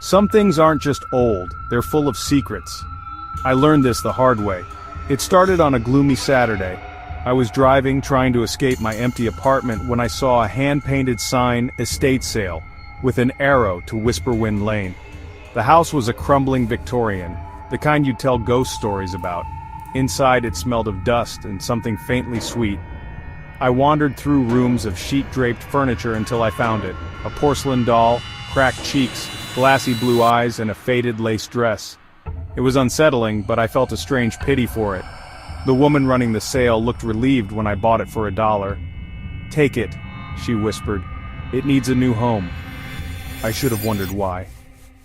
Some things aren't just old, they're full of secrets. I learned this the hard way. It started on a gloomy Saturday. I was driving, trying to escape my empty apartment when I saw a hand-painted sign, estate sale, with an arrow to Whisperwind Lane. The house was a crumbling Victorian, the kind you'd tell ghost stories about. Inside it smelled of dust and something faintly sweet. I wandered through rooms of sheet-draped furniture until I found it. A porcelain doll, cracked cheeks, glassy blue eyes, and a faded lace dress. It was unsettling, but I felt a strange pity for it. The woman running the sale looked relieved when I bought it for $1. "Take it," she whispered. "It needs a new home." I should have wondered why.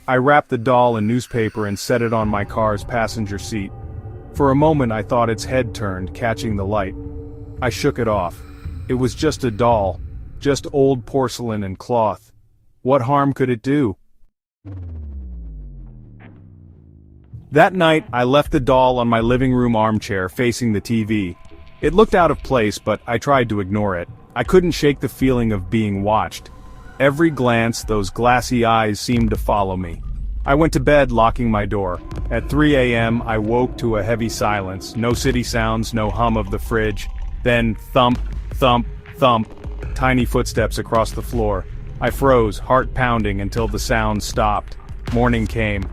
I wrapped the doll in newspaper and set it on my car's passenger seat. For a moment I thought its head turned, catching the light. I shook it off. It was just a doll, just old porcelain and cloth. What harm could it do? That night, I left the doll on my living room armchair facing the TV. It looked out of place, but I tried to ignore it. I couldn't shake the feeling of being watched. Every glance, those glassy eyes seemed to follow me. I went to bed, locking my door. At 3 a.m., I woke to a heavy silence. No city sounds, no hum of the fridge. Then thump, thump, thump, tiny footsteps across the floor. I froze, heart pounding, until the sound stopped. Morning came.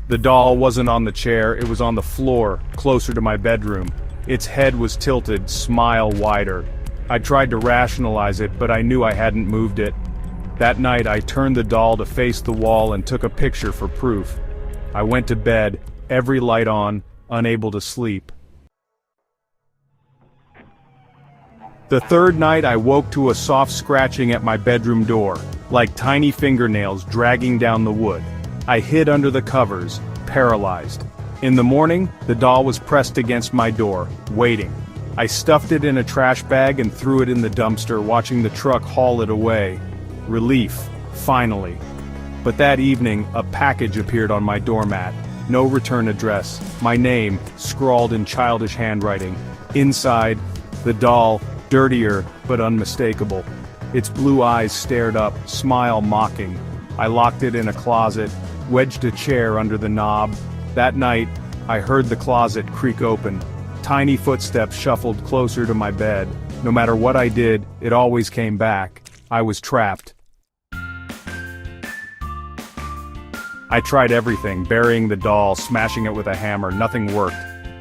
The doll wasn't on the chair, it was on the floor, closer to my bedroom. Its head was tilted, smile wider. I tried to rationalize it, but I knew I hadn't moved it. That night I turned the doll to face the wall and took a picture for proof. I went to bed, every light on, unable to sleep. The third night I woke to a soft scratching at my bedroom door, like tiny fingernails dragging down the wood. I hid under the covers, paralyzed. In the morning, the doll was pressed against my door, waiting. I stuffed it in a trash bag and threw it in the dumpster, watching the truck haul it away. Relief, finally. But that evening, a package appeared on my doormat. No return address. My name, scrawled in childish handwriting. Inside, the doll, dirtier but unmistakable. Its blue eyes stared up, smile mocking. I locked it in a closet, wedged a chair under the knob. That night, I heard the closet creak open. Tiny footsteps shuffled closer to my bed. No matter what I did, it always came back. I was trapped. I tried everything, burying the doll, smashing it with a hammer. Nothing worked.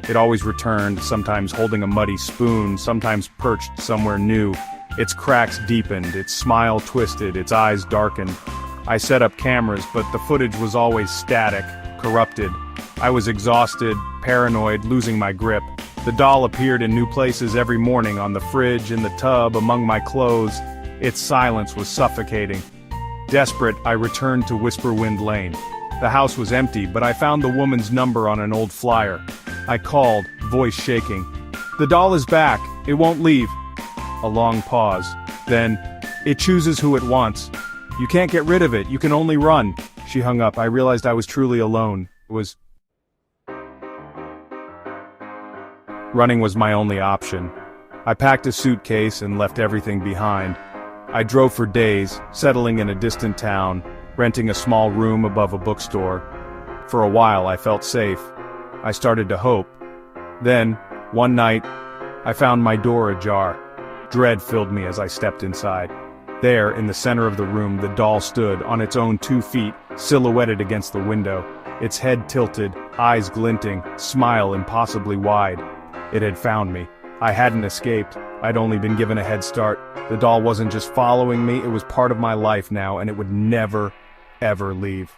It always returned, sometimes holding a muddy spoon, sometimes perched somewhere new. Its cracks deepened, its smile twisted, its eyes darkened. I set up cameras, but the footage was always static, corrupted. I was exhausted, paranoid, losing my grip. The doll appeared in new places every morning, on the fridge, in the tub, among my clothes. Its silence was suffocating. Desperate, I returned to Whisperwind Lane. The house was empty, but I found the woman's number on an old flyer. I called, voice shaking. "The doll is back. It won't leave." A long pause. Then, "It chooses who it wants. You can't get rid of it, you can only run." She hung up. I realized I was truly alone. Running was my only option. I packed a suitcase and left everything behind. I drove for days, settling in a distant town, renting a small room above a bookstore. For a while I felt safe. I started to hope. Then, one night, I found my door ajar. Dread filled me as I stepped inside. There, in the center of the room, the doll stood, on its own 2 feet, silhouetted against the window. Its head tilted, eyes glinting, smile impossibly wide. It had found me. I hadn't escaped. I'd only been given a head start. The doll wasn't just following me, it was part of my life now, and it would never, ever leave.